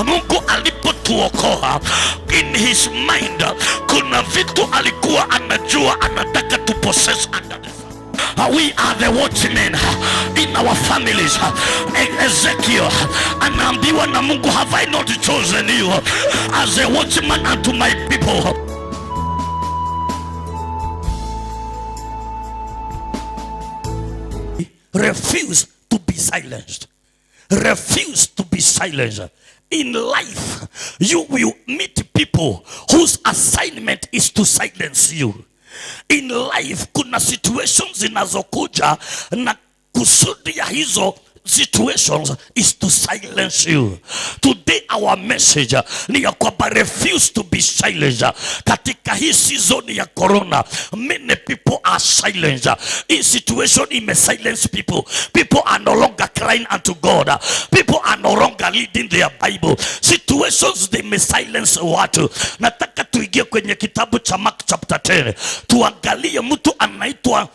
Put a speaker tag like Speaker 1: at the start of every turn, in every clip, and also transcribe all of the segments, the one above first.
Speaker 1: Mungu alipotuokoa, in his mind kuna vitu alikuwa anajua anataka to possess under the we are the watchmen in our families. Ezekiel anaambiwa na Mungu, have I not chosen you as a watchman unto my people? Refuse to be silenced. Refuse to be silenced. In life, you will meet people whose assignment is to silence you. In life, kuna situations zinazokuja na kusudi ya hizo situations is to silence you. Today our message ni ya kwamba refuse to be silenced. Katika hii season ya corona, many people are silenced. In situation ime silence people. People are no longer crying unto God. People are no longer reading their Bible. Situations they may silence watu. Nataka tuingie kwenye kitabu cha Mark chapter 10. Tuangalie mtu anaitwa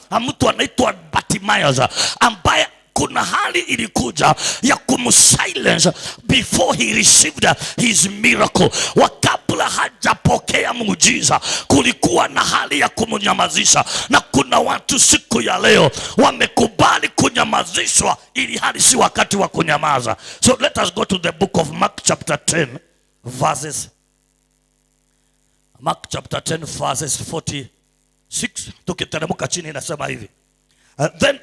Speaker 1: Bartimaeus ambaye kuna hali ilikuja ya kumsilence before he received his miracle. Wakabla hajapokea muujiza, kulikuwa na hali ya kumnyamazisha. Na kuna watu siku ya leo wamekubali kunyamazishwa ili hali si wakati wa kunyamaza. So let us go to the book of Mark chapter 10 verses. Mark chapter 10 verses 46. Tukiteremka chini inasema hivi. Then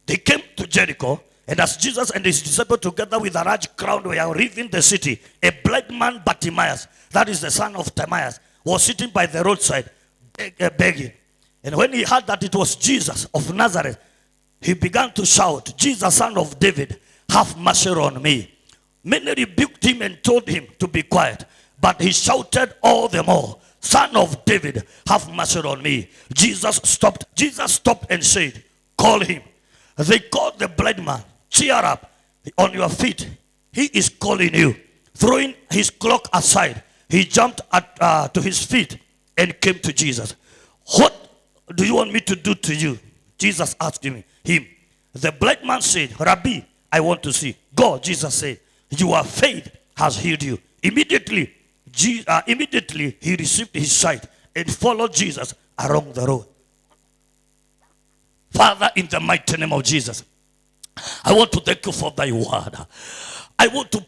Speaker 1: they came to Jericho, and as Jesus and his disciples together with a large crowd were leaving the city, a blind man Bartimaeus, that is the son of Timaeus, was sitting by the roadside begging. And when he heard that it was Jesus of Nazareth, he began to shout, Jesus, son of David, have mercy on me. Many rebuked him and told him to be quiet, but he shouted all the more, Son of David, have mercy on me. Jesus stopped and said, call him. They called the blind man. Cheer up, on your feet. He is calling you. Throwing his cloak aside, he jumped to his feet and came to Jesus. What do you want me to do to you? Jesus asked him. The blind man said, Rabbi, I want to see. Go, Jesus said. Your faith has healed you. Immediately he received his sight and followed Jesus along the road. Father, in the mighty name of Jesus, I want to thank you for thy word. I want to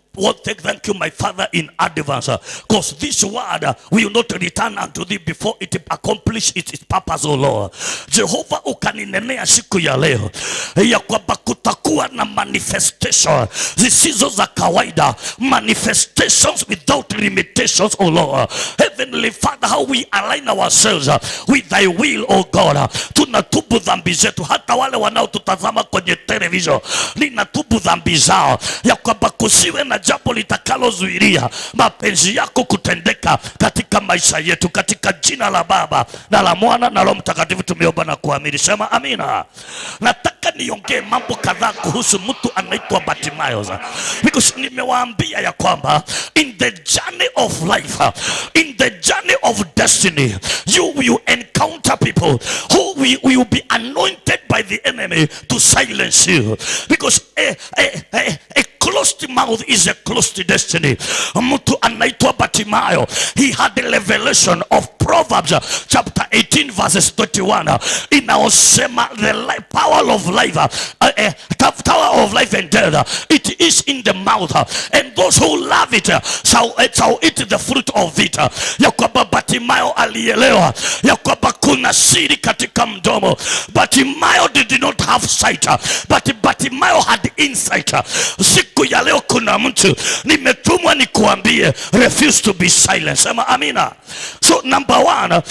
Speaker 1: thank you, my Father, in advance, because this word will not return unto thee before it accomplish its purpose, O Lord. Jehovah, ukaninenea siku ya leo ya kwamba kutakuwa na manifestation zisizo za kawaida, manifestations without limitations, O Lord. Heavenly Father, how we align ourselves with thy will, O God. Tunatubu dhambi zetu, hata wale wanaotutazama kwenye television, ninatubu dhambi zao ya kwamba kusiwe na jambo litakalozuilia mapenzi yako kutendeka katika maisha yetu, katika jina la Baba na la Mwana na Roho Mtakatifu tumeomba na kuamini. Sema amina. Nataka niongee mambo kadhaa kuhusu mtu anaitwa Bartimaeus, because nimewaambia ya kwamba in the journey of life, in the journey of destiny, you will encounter people who will be anointed by the enemy to silence you, because a closed mouth is a closed destiny. Mtu anaitwa Bartimaeus, he had the revelation of Proverbs chapter 18 verses 21 inaosema the power of life, tower of life and death, it is in the mouth, and those who love it shall eat the fruit of it. Ya kwamba Bartimaeus alielewa ya kwamba kuna siri katika mdomo. Bartimaeus did not have sight, but Bartimaeus had insight. Siku ya leo kuna mtu nimetumwa nikuambie, refuse to be silent. Sema amina. So number one,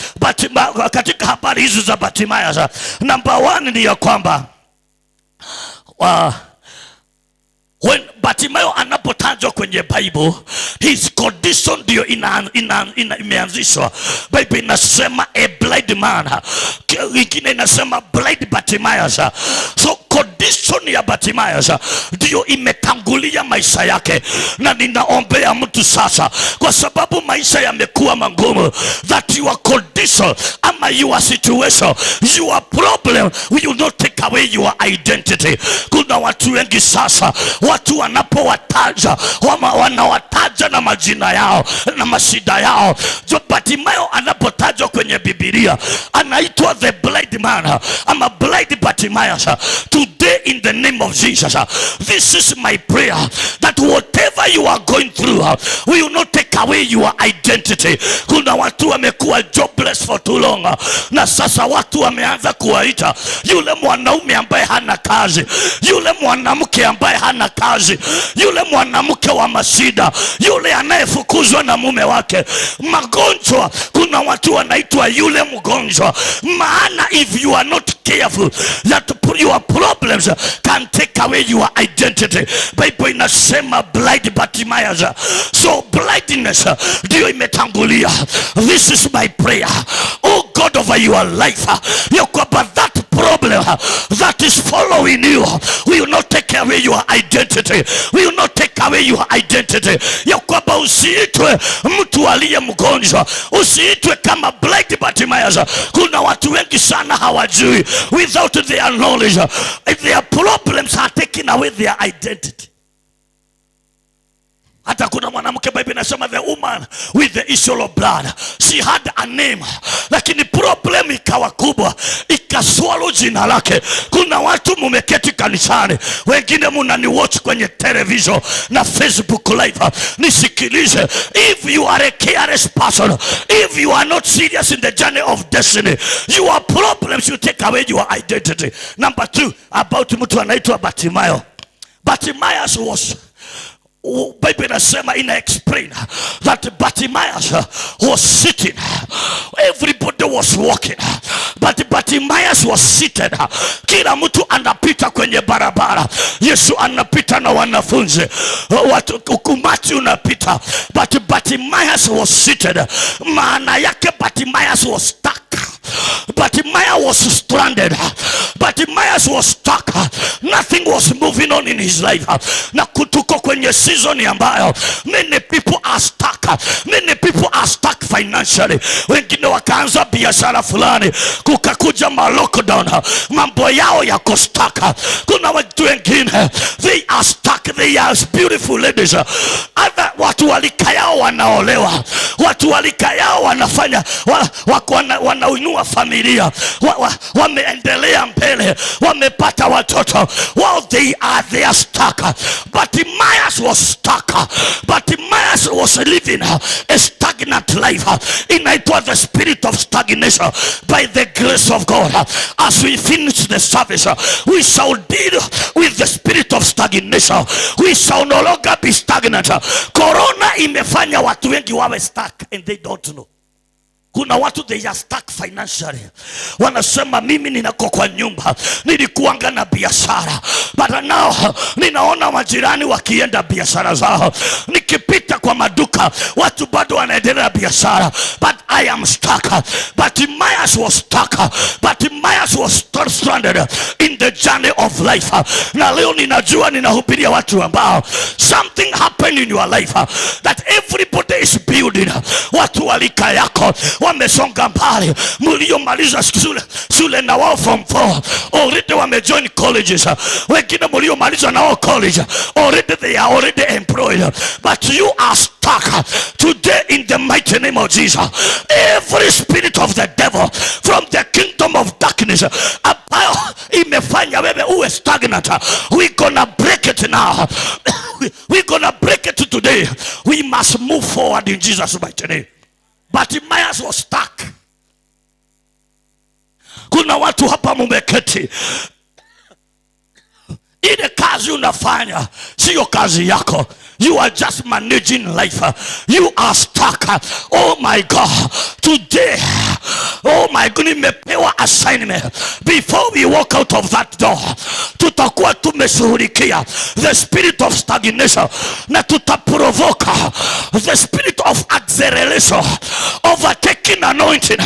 Speaker 1: katika habari hizi za Bartimaeus, number one ni ya kwamba when Bartimaeus anapotajwa kwenye Bible, his condition ndio imeanzishwa. Bible inasema a blind man, ingine inasema blind Bartimaeus. So condition ya Bartimaeus ndio imetangulia maisha yake, na ninaombea mtu sasa, kwa sababu maisha yamekuwa magumu, that your condition ama your situation, your problem will not take away your identity. Kuna watu wengi sasa, watu wanapowataja wanawataja na majina yao na mashida yao. Bartimayo anapotajwa kwenye Biblia anaitwa the blind man ama blind Bartimaeus. Today in the name of Jesus, this is my prayer, that whatever you are going through will not take away your identity. Kuna watu wamekuwa jobless for too long, na sasa watu wameanza kuwaita yule mwanaume ambaye hana kazi, yule mwanamke ambaye hana kazi, yule mwanamke wa mashida, yule anayefukuzwa na mume wake. Magonjwa, kuna watu wanaitwa yule mgonjwa. Maana if you are not careful, that your problems can take away your identity. Bible inasema blind Bartimaeus. So blindness ndio imetangulia. This is my prayer, oh God, over your life, ya kwamba that problem that is following you will not take away your identity, will not take away your identity. Ya kwamba usiitwe mtu aliye mgonjwa, usiitwe kama blind Bartimaeus. Kuna watu wengi sana hawajui, without their knowledge, their problems are taking away their identity. Hata kuna mwanamke, Bible inasema the woman with the issue of blood, she had a name, lakini problem ikawa kubwa, ikaswallow jina lake. Kuna watu mumeketi kanisani, wengine munani watch kwenye television na Facebook live. Nisikilize, if you are a careless person, if you are not serious in the journey of destiny, your problems will take away your identity. Number 2, about mtu anaitwa Bartimayo. Bartimaeus was, Bible inasema explain that Bartimaeus was sitting. Everybody was walking, but Bartimaeus was seated. Kila mtu anapita kwenye barabara. Yesu anapita na wanafunzi, watu umati unapita, but Bartimaeus was seated. Maana yake Bartimaeus was stuck. Bartimaeus was stranded. Bartimaeus was stuck. Nothing was moving on in his life. Na kutuko kwenye season ambayo many people are stuck. Many people are stuck financially. Wengine wakaanza biashara fulani, kukakuja ma lockdown, mambo yao yako stuck. Kuna watu wengine, they are stuck. They are beautiful ladies. Other watu walika yao wanaolewa, watu walika yao wanafanya wanainua familia, wameendelea mbele, wamepata watoto. Well, they are stuck. Bartimaeus was stuck. Bartimaeus was living a stagnant life. Inaitwa the spirit of stagnation. By the grace of God, as we finish the service, we shall deal with the spirit of stagnation. We shall no longer be stagnant. Corona imefanya watu wengi wawe stuck and they don't know. Kuna watu they are stuck financially. Wanasema mimi ninako kwa nyumba, nilikuanga na biashara, but now ninaona majirani wakienda biashara zao. Nikipita kwa maduka, watu bado wanaendelea biashara, but I am stuck. Bartimaeus was stuck. Bartimaeus was stranded in the journey of life. Na leo ninajua ninahubiria watu ambao something happened in your life that everybody is building. Watu walika yako wamesonga mbali, mliomaliza shule na wao form 4 already wamejoin colleges. Wengine mliomaliza na wao college already they are already employed, but you are stuck. Today in the mighty name of Jesus, every spirit of the devil from the kingdom of darkness ambayo imefanya wewe uwe stagnant, we gonna break it now. We gonna break it today. We must move forward in Jesus' mighty name. Bartimaeus was stuck. Kuna watu hapa mumeketi, ile kazi unafanya sio kazi yako. You are just managing life. You are stuck. Oh my God. Today, oh my God, nimepewa assignment. Before we walk out of that door, tutakuwa tumeshughulikia the spirit of stagnation, na tutaprovoke the spirit of acceleration, overtaking anointing.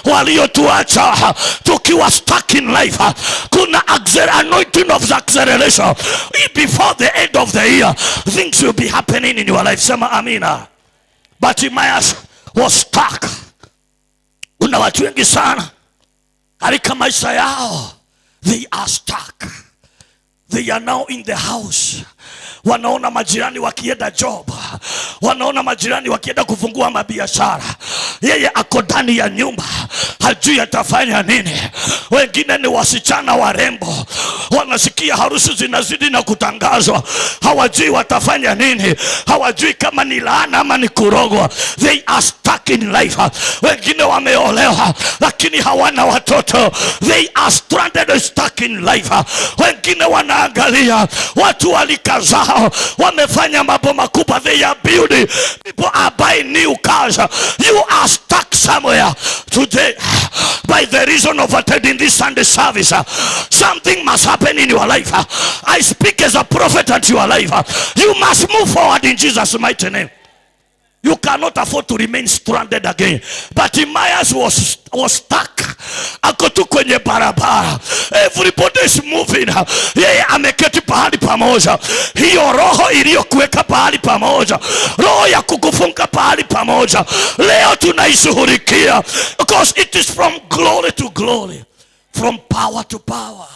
Speaker 1: Waliotuacha tukiwa stuck in life, kuna anointing of acceleration. Before the end of the year, things will be happening in your life. Sema amina. Bartimaeus was stuck. Kuna watu wengi sana katika maisha yao, they are stuck. They are now in the house. wanaona majirani wakienda job, wanaona majirani wakienda kufungua mabiashara, yeye ako ndani ya nyumba hajui atafanya nini. Wengine ni wasichana warembo, wanasikia harusi zinazidi na kutangazwa, hawajui watafanya nini, hawajui kama ni laana ama ni kurogwa. They are stuck in life. Wengine wameolewa lakini hawana watoto, they are stranded and stuck in life. Wengine wanaangalia watu walikazao wamefanya mambo makubwa, they are building, people are buying new cars. You are stuck somewhere today. By the reason of attending this Sunday service, something must happen in your life. I speak as a prophet into your life. You must move forward in Jesus' mighty name. You cannot afford to remain stranded again. But Bartimaeus was stuck. Ako tu kwenye barabara. Everybody is moving. Yeye ameketi pahali pamoja. Hiyo roho iliyokuweka pahali pamoja, roho ya kukufunga pahali pamoja, leo tunaishughulikia. Because it is from glory to glory, from power to power.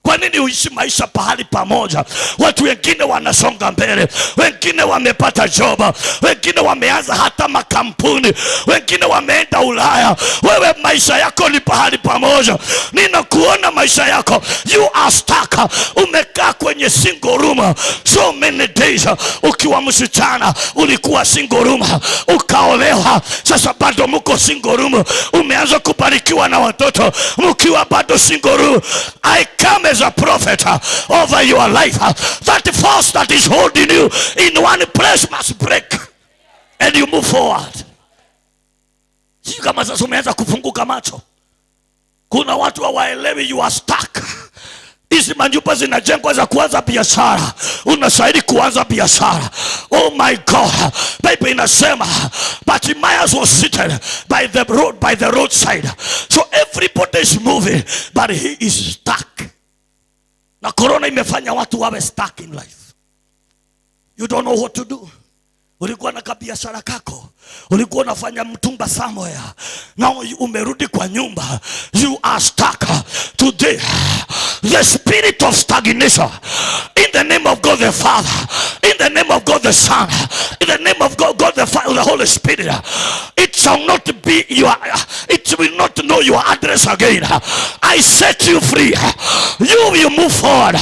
Speaker 1: Kwa nini uishi maisha pahali pamoja? Watu wengine wanasonga mbele, wengine wamepata job, wengine wameanza hata makampuni, wengine wameenda Ulaya. Wewe maisha yako ni pahali pamoja. Ninakuona maisha yako, you are stuck. Umekaa kwenye single room so many days. Ukiwa msichana ulikuwa single room, ukaolewa, sasa bado mko single room. Umeanza kubarikiwa na watoto mkiwa bado single room. I come as a prophet over your life. That force that is holding you in one place must break and you move forward. Sio kama sasa umeanza kufunguka macho. Kuna watu hawaelewi you are stuck. Hizi manyumba zinajengwa za kuanza biashara, unastahili kuanza biashara. Oh my God, Bible inasema Bartimaeus was seated by the roadside. So everybody is moving but he is stuck. Na corona imefanya watu wawe stuck in life. You don't know what to do. Ulikuwa na kabiashara kako, ulikuwa unafanya mtumba somewhere, now umerudi kwa nyumba, you are stuck. Today the spirit of stagnation, in the name of God the Father, in the name of God the Son, in the name of God the Father, the Holy Spirit, it shall not be your, it will not know your address again. I set you free. You will move forward.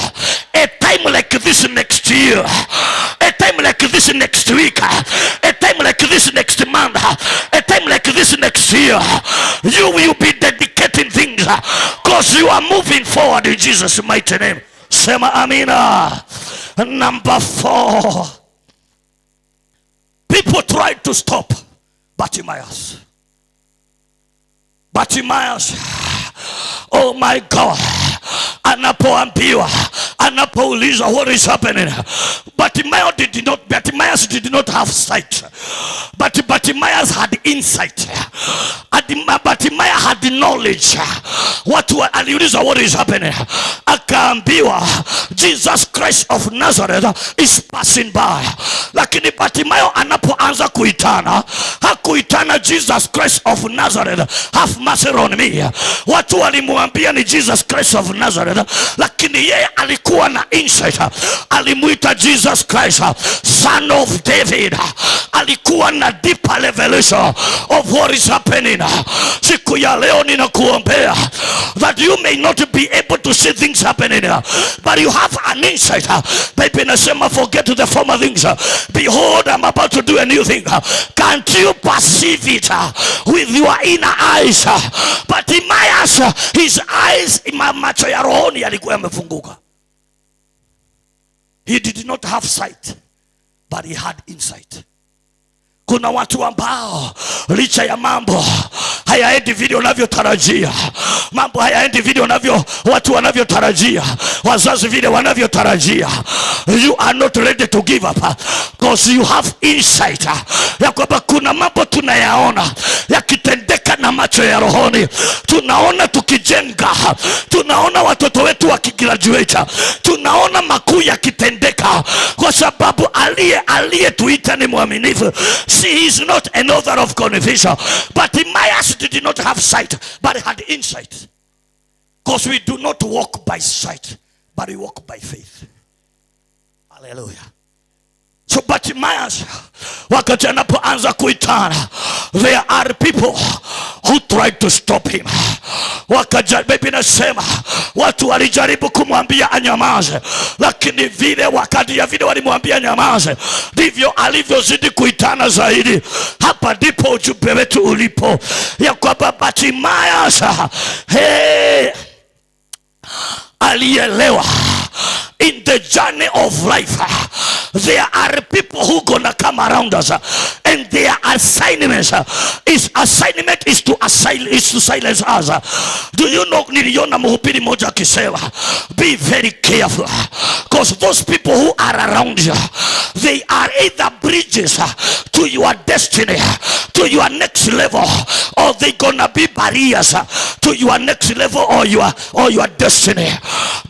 Speaker 1: A time like this next year, a time like this next week, a time like this next month, a time like this next year, you will be dedicating things because you are moving forward in Jesus' mighty name. Sema amina. Number 4, people tried to stop Bartimaeus. Bartimaeus, oh my God, anapoambiwa, anapoulizwa what is happening, Bartimaeus did not have sight, but Bartimaeus had insight. Bartimaeus had knowledge. Watu aliulizwa what is happening, akaambiwa Jesus Christ of Nazareth is passing by. Lakini Bartimaeus anapoanza kuitana, hakuitana Jesus Christ of Nazareth, have mercy on me. Watu walimwambia ni Jesus Christ of Nazareth, lakini yeye alikuwa na insight. Alimuita Jesus Christ, Son of David. Alikuwa na deeper revelation of what is happening. Siku ya leo ninakuombea that you may not be able to see things happening, but you have an insight. Bible inasema forget the former things, behold I'm about to do a new thing. Can't you perceive it with your inner eyes? Bartimaeus, his eyes, macho ya rohoni yalikuwa yamefunguka. He did not have sight, but he had insight. Kuna watu ambao licha ya mambo hayaendi vile unavyotarajia, mambo hayaendi vile watu wanavyotarajia, wazazi vile wanavyotarajia, you are not ready to give up because you have insight ya kwamba kuna mambo tunayaona yakitendeka na macho ya rohoni. Tunaona tukijenga, tunaona watoto wetu wakigraduate, tunaona makuu yakitendeka kwa sababu aliyetuita ni mwaminifu. He is not an author of confusion. But Bartimaeus did not have sight, but he had insight. Because we do not walk by sight, but we walk by faith. Hallelujah. So Bartimaeus, wakati anapoanza kuitana, there are people who tried to stop him. Bibi nasema watu walijaribu kumwambia anyamaze, lakini vile wakati ya vile walimwambia anyamaze, ndivyo alivyozidi kuitana zaidi. Hapa ndipo ujumbe wetu ulipo, ya kwamba Bartimaeus alielewa in the journey of life there are people who gonna come around us, and their assignment is to silence us. Do you know, niliona mhubiri moja akisema, be very careful, because those people who are around you, they are either bridges to your destiny, to your next level, or they gonna be barriers to your next level or your destiny.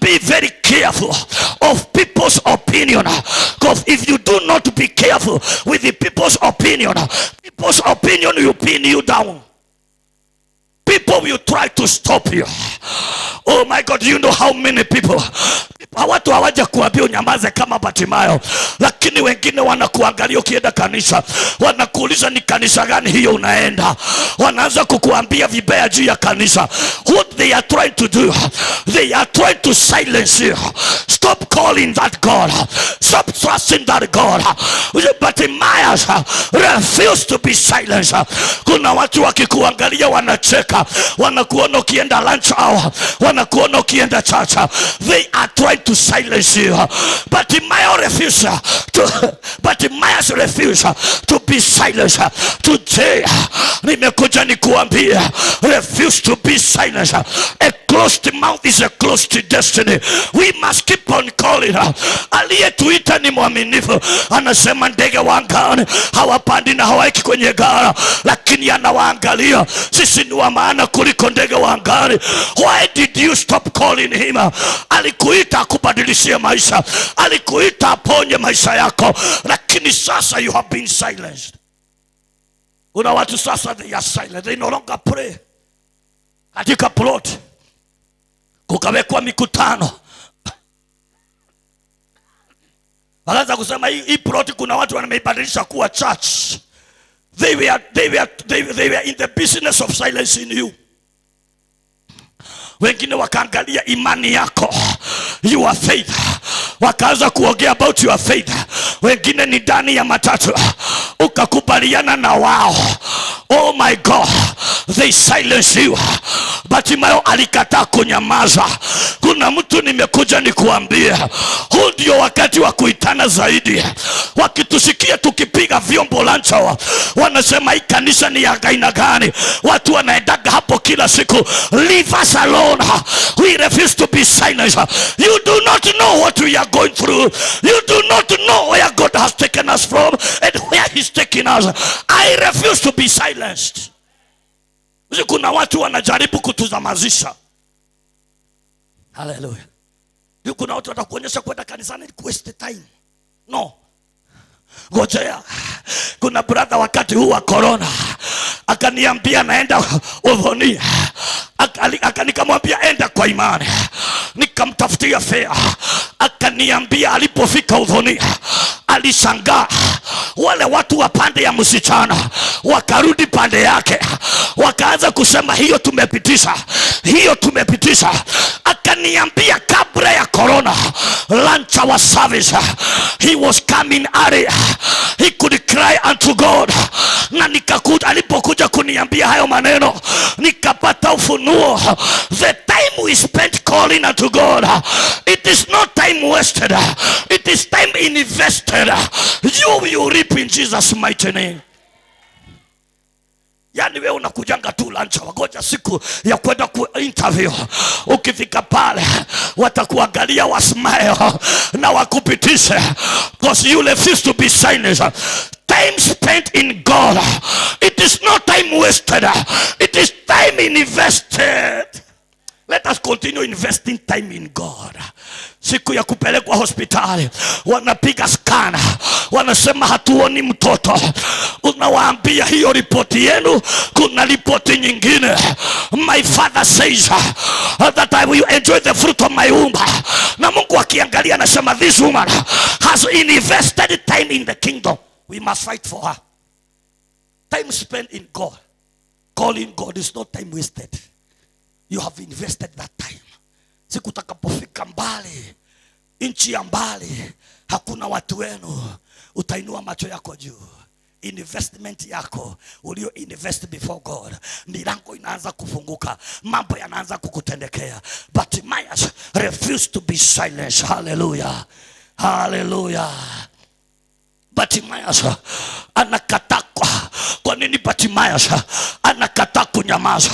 Speaker 1: Be very careful of people's opinion, because if you do not be careful with the people's opinion will pin you down. People will try to stop you. Oh my God, you know how many people, watu hawaja kuambia unyamaze kama Bartimayo, lakini wengine wanakuangalia ukienda kanisa, wanakuuliza ni kanisa gani hiyo unaenda, wanaanza kukuambia vibaya juu ya kanisa. What they are trying to do, they are trying to silence you. Stop calling that God, stop trusting that God. Bartimaeus refused to be silenced. Kuna watu wakikuangalia wanacheka, wanakuona ukienda lunch hour, wanakuona ukienda church, they are trying to silence you. Bartimaeus refused to be silenced. Today nimekuja nikuambia, refuse to be silenced. A closed mouth is a closed destiny. We must keep on calling. Aliyetuita ni mwaminifu. Anasema ndege wa angani hawapandi na hawaiki kwenye gara, lakini anawaangalia. Sisi ni wa maana kuliko ndege wa angani. Why did you stop calling him? Alikuita akubadilishie maisha, alikuita aponye maisha yako, lakini sasa you have been silenced. Kuna watu sasa they are silent, they no longer pray. Katika plot kukawekwa mikutano, wakaanza kusema hii plot kuna watu wameibadilisha kuwa church. They were in the business of silencing you. Wengine wakaangalia imani yako, your faith, wakaanza kuongea about your faith. Wengine ni ndani ya matatu, ukakubaliana na wao. Oh my God, they silence you. Bartimayo alikataa kunyamaza. Kuna mtu nimekuja nikuambie, huu ndio wakati wa kuitana zaidi. Wakitusikia tukipiga vyombo lancha, wanasema hii kanisa ni ya aina gani? Watu wanaendaga hapo kila siku. Leave us alone. We refuse to be silenced. You do not know what we are going through. You do not know where God has taken us from and where he's taking us. I refuse to be silenced. Kuna watu wanajaribu kutuzamazisha. Hallelujah. Kuna watu watakuonyesha kwenda kanisani ni waste time. No. Ngojea. Kuna brother wakati huu wa corona akaniambia naenda Udhoni. Nikamwambia enda kwa imani. Nikamtafutia fare. Akaniambia alipofika Udhoni alishangaa. Wale watu wa pande ya msichana wakarudi pande yake, wakaanza kusema hiyo tumepitisha, hiyo tumepitisha. Akaniambia kabla ya corona lunch our service, he was coming early, he could cry unto God. Na nikakuja, alipokuja kuniambia hayo maneno, nikapata ufunuo. The time we spent calling unto God, it is not time wasted, it is time invested. You will reap in Jesus' mighty name. Yani wewe unakujanga tu lunch, wagoja siku ya kwenda ku interview. Ukifika pale watakuangalia wasmile na wakupitishe, because you refuse to be silent. Time spent in God, it is not time wasted, it is time invested. Let us continue investing time in God. Siku ya kupelekwa hospitali, wanapiga scan, wanasema hatuoni mtoto. Unawaambia hiyo ripoti yenu, kuna ripoti nyingine. My father says that I will enjoy the fruit of my womb. Na Mungu akiangalia anasema this woman has invested time in the kingdom. We must fight for her. Time spent in God, calling God, is not time wasted. You have invested that time. Siku utakapofika mbali, nchi ya mbali, hakuna watu wenu, utainua macho yako juu. Investment yako ulio invest before God, milango inaanza kufunguka, mambo yanaanza kukutendekea. Bartimaeus refused to be silent. Hallelujah, hallelujah. Bartimaeus anakataa. Kwa nini Bartimaeus anakataa kunyamaza?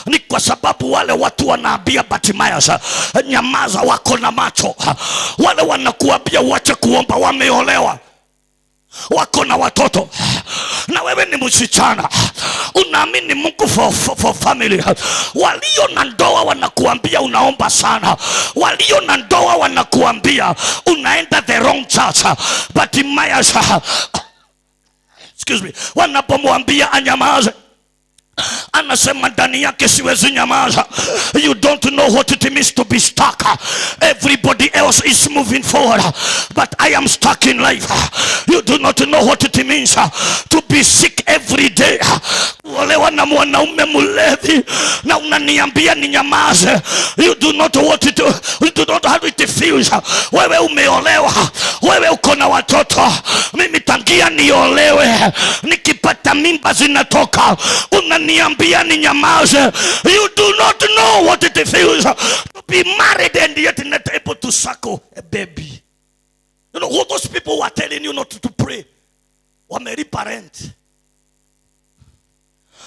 Speaker 1: Ni kwa sababu wale watu wanaambia Bartimaeus nyamaza, wako na macho. Wale wanakuambia uache kuomba, wameolewa, wako na watoto. Na wewe ni msichana, unaamini Mungu for family. Walio na ndoa wanakuambia unaomba sana. Walio na ndoa wanakuambia unaenda the wrong church. Bartimaeus, wanapomwambia anyamaze, anasema ndani yake siwezi nyamaza. You don't know what it means to be stuck. Everybody else is moving forward, but I am stuck in life. You do not know what it means to be sick every day. Olewa na mwanaume mlevi na unaniambia ni nyamaze. You do not know what it, you do not how it feels. Wewe umeolewa, wewe uko na watoto. Mimi tangia niolewe, nikipata mimba zinatoka, unaniambia ni nyamaze. You do not know what it feels to be married and yet not able to suckle a baby. You know, all those people who are telling you not to pray, wamelipa rent.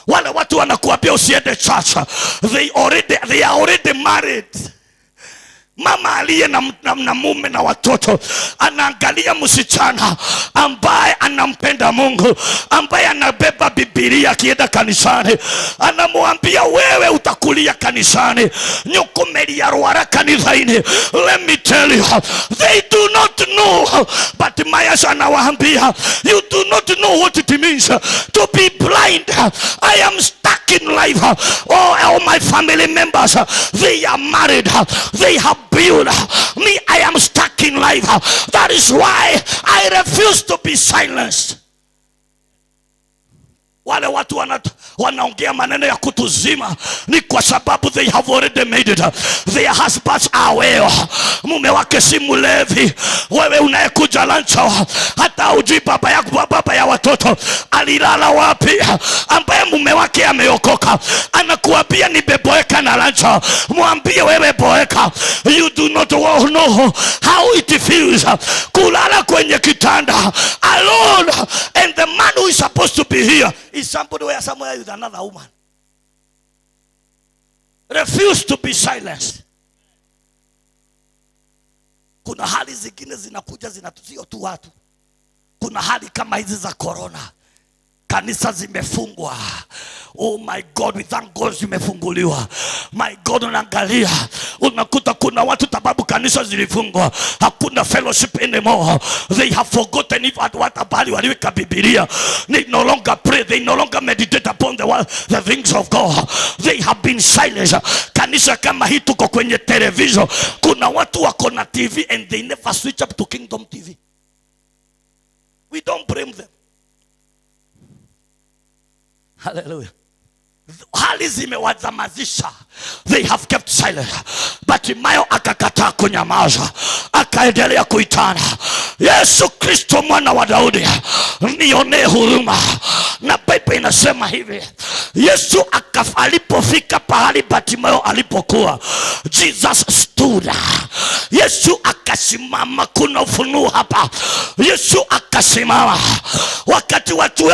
Speaker 1: Wale watu wanakuambia usiende church, they are already married. Mama aliye na mume na watoto anaangalia msichana ambaye anampenda Mungu, ambaye anabeba Biblia akienda kanisani, anamwambia wewe utakulia kanisani, nyukumelia ruara kanisani. Let me tell you, they do not know. But Bartimaeus anawaambia, you do not know what it means to be blind. I am stuck in life. All my family members, they are married, they have built. Me, I am stuck in life. That is why I refuse to be silenced. Wale watu wanaongea maneno ya kutuzima ni kwa sababu they have already made it. Their husbands are well. Mume wake si mlevi. Wewe unayekuja lancho, hata hujui baba yako, baba ya watoto alilala wapi, ambaye mume wake ameokoka, anakuambia nibeboeka na lancho. Mwambie wewe boeka. You do not know how it feels kulala kwenye kitanda alone, and the man who is supposed to be here is somebody where somewhere with another woman. Refuse to be silenced. Kuna hali zingine zinakuja zinatuzio tu watu. Kuna hali kama hizi za corona, kanisa zimefungwa. Oh my God, we thank God zimefunguliwa. My God, unaangalia unakuta kuna watu sababu kanisa zilifungwa, hakuna fellowship anymore. They have forgotten if at what abali waliweka Biblia. They no longer pray, they no longer meditate upon the things of God. They have been silent. Kanisa kama hii tuko kwenye television, kuna watu wako na TV and they never switch up to Kingdom TV. We don't blame them. Hallelujah. Hali zimewazamazisha. They have kept silent. Bartimaeus akakataa kunyamaza, akaendelea kuitana, Yesu Kristo mwana wa Daudi, nionee huruma. Na Biblia inasema hivi, Yesu alipofika pahali Bartimaeus alipokuwa, Jesus stood. Yesu akasimama. Kuna ufunuo hapa. Yesu akasimama. Wakati watu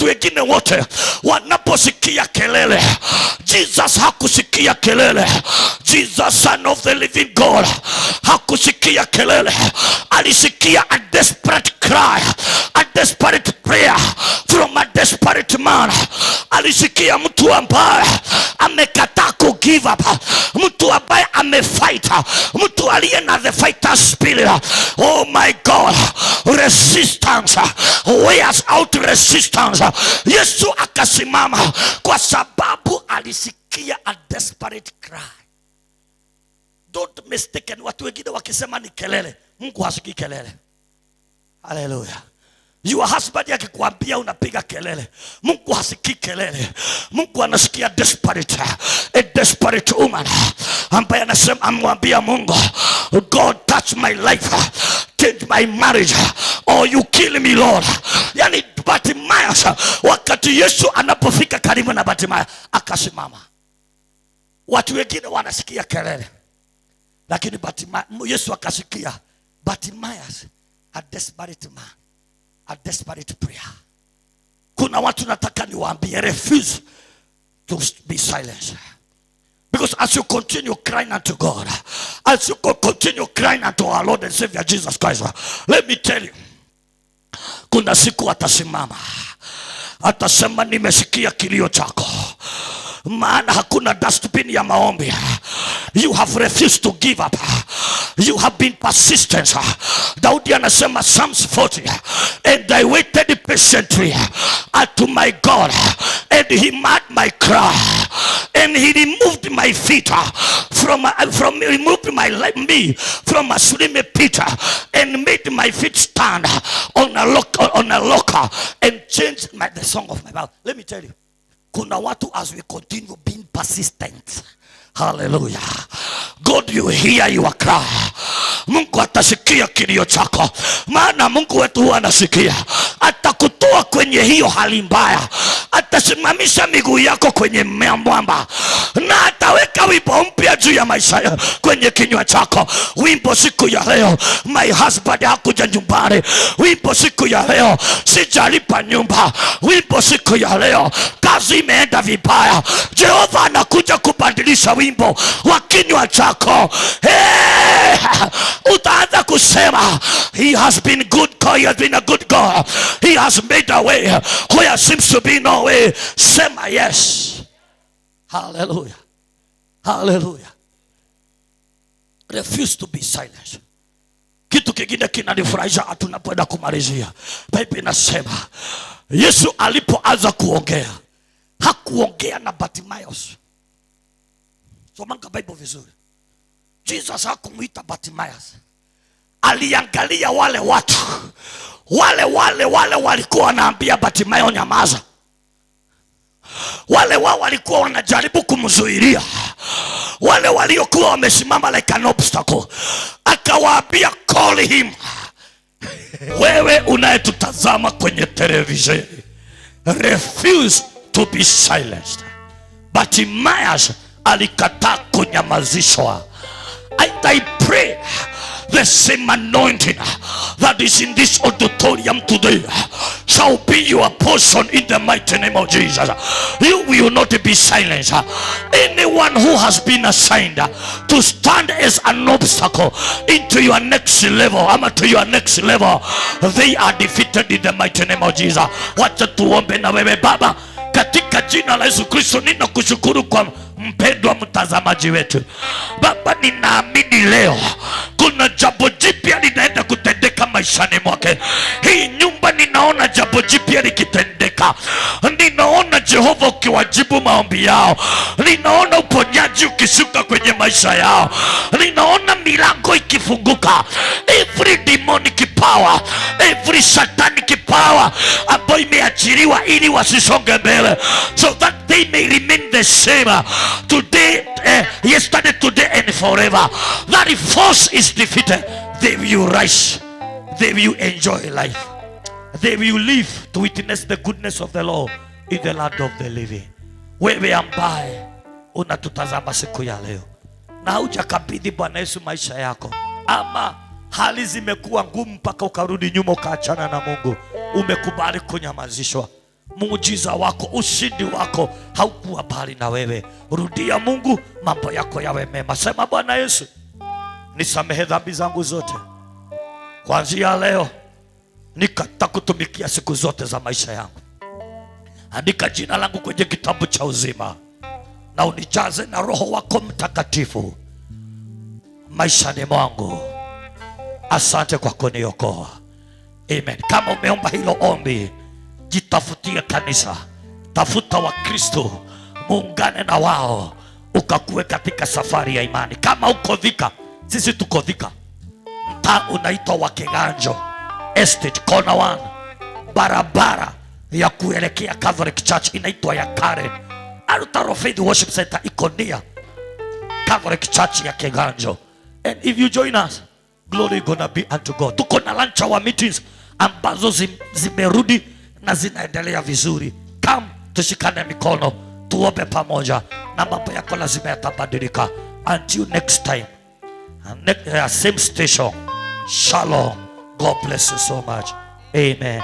Speaker 1: wengine wote wanaposikia kelele, Jesus hakusikia kelele. Jesus, Son of the living God, hakusikia kelele. Alisikia a desperate cry, a desperate prayer from a desperate man. alisikia mtu ambaye amekataa ku give up, mtu ambaye amefight, mtu aliye na the fighter spirit. Oh my God, resistance wears out resistance. Yesu akasimama kwa sababu alisikia a desperate cry. Don't mistake. Watu wengine wakisema ni kelele, Mungu hasikii kelele. Hallelujah. Your husband akikwambia unapiga kelele, Mungu hasikii kelele. Mungu anasikia desperate, a desperate woman ambaye anasema, amwambia Mungu, God touch my life, change my marriage, or you kill me Lord. Yani Bartimayo, wakati Yesu anapofika karibu na Bartimayo akasimama. Watu wengine wanasikia kelele, lakini Bartimayo, Yesu akasikia Bartimayo, a desperate man, a desperate prayer. Kuna watu nataka niwaambie, refuse to be silent. Because as you continue crying unto God, as you continue crying unto our Lord and Savior Jesus Christ, let me tell you, kuna siku atasimama, atasema, nimesikia kilio chako. Maana hakuna dustbin ya maombi. You have refused to give up. You have been persistent. Daudi anasema Psalms 40, and I waited patiently unto my God, and he heard my cry, and he removed my feet from a slimy pit, and made my feet stand on a locker, and changed the song of my mouth. Let me tell you, kuna watu, as we continue being persistent, hallelujah, God you hear your cry. Mungu atasikia kilio chako. Maana Mungu wetu anasikia. Atakutoa kwenye hiyo hali mbaya, atasimamisha miguu yako kwenye mwamba, na ataweka wimbo mpya juu ya maisha kwenye kinywa chako. Wimbo siku ya leo, my husband hakuja nyumbani. Wimbo siku ya leo, sijalipa nyumba. Wimbo siku ya leo, kazi imeenda vibaya. Jehova anakuja kubadilisha wimbo wa kinywa chako. Hey! Utaanza kusema, he has been good God, he has been a good God. He has made a way where seems to be no way. Sema yes. Hallelujah. Hallelujah. Refuse to be silent. Kitu kingine kinanifurahisha tunapoenda kumalizia. Biblia inasema Yesu alipoanza kuongea, hakuongea na Bartimayo. Somanga Bible vizuri. Jesus hakumuita Bartimayo. Aliangalia wale watu. Wale walikuwa wanaambia Bartimayo nyamaza. Wale walikuwa wanajaribu kumzuilia. Wale waliokuwa wamesimama like an obstacle. Akawaambia call him. Wewe unayetutazama kwenye televisheni, refuse to be silenced. Bartimayo alikataa kunyamazishwa. And I pray the same anointing that is in this auditorium today shall be your portion in the mighty name of Jesus. You will not be silenced. Anyone who has been assigned to stand as an obstacle into your next level, to your next level, they are defeated in the mighty name of Jesus. Wacha tuombe na wewe. Baba, katika jina la Yesu Kristo, ninakushukuru kwa mpendwa mtazamaji wetu. Baba, ninaamini leo kuna jambo jipya linaenda kutendeka maishani mwake. Hii nyumba ninaona jambo jipya likitendeka. Ninaona Jehova ukiwajibu maombi yao. Ninaona uponyaji ukishuka kwenye maisha yao. Ninaona milango ikifunguka. Every demonic power, every satanic power ambayo imeachiliwa ili wasisonge mbele, so that they may remain the same today, yesterday, today and forever. That force is defeated. They will rise. They will enjoy life. They will live to witness the goodness of the Lord in the land of the living. Wewe ambaye unatutazama siku ya leo na hujakabidhi Bwana Yesu maisha yako, ama hali zimekuwa ngumu mpaka ukarudi nyuma ukaachana na Mungu, umekubali kunyamazishwa, muujiza wako, ushindi wako haukuwa bali na wewe. Rudia Mungu, mambo yako yawe mema. Sema, Bwana Yesu, nisamehe dhambi zangu zote. Kuanzia leo nikataa kutumikia siku zote za maisha yangu. andika jina langu kwenye kitabu cha uzima na unijaze na Roho wako Mtakatifu maishani mwangu. Asante kwa kuniokoa. Amen. Kama umeomba hilo ombi, jitafutie kanisa, tafuta Wakristo, muungane na wao, ukakuwe katika safari ya imani. Kama uko Thika, sisi tuko Thika, mtaa unaitwa wa Kiganjo Estate, Corner 1, barabara ya kuelekea Catholic Church inaitwa ya Karen. Altar of Faith Worship Center iko near Catholic Church ya Kiganjo. And if you join us, glory gonna be unto God. Tuko na lunch hour meetings ambazo zimerudi na zinaendelea vizuri. Come tushikane mikono, tuombe pamoja na mambo yako lazima yatabadilika. Until next time, same station. Shalom. God bless you so much. Amen.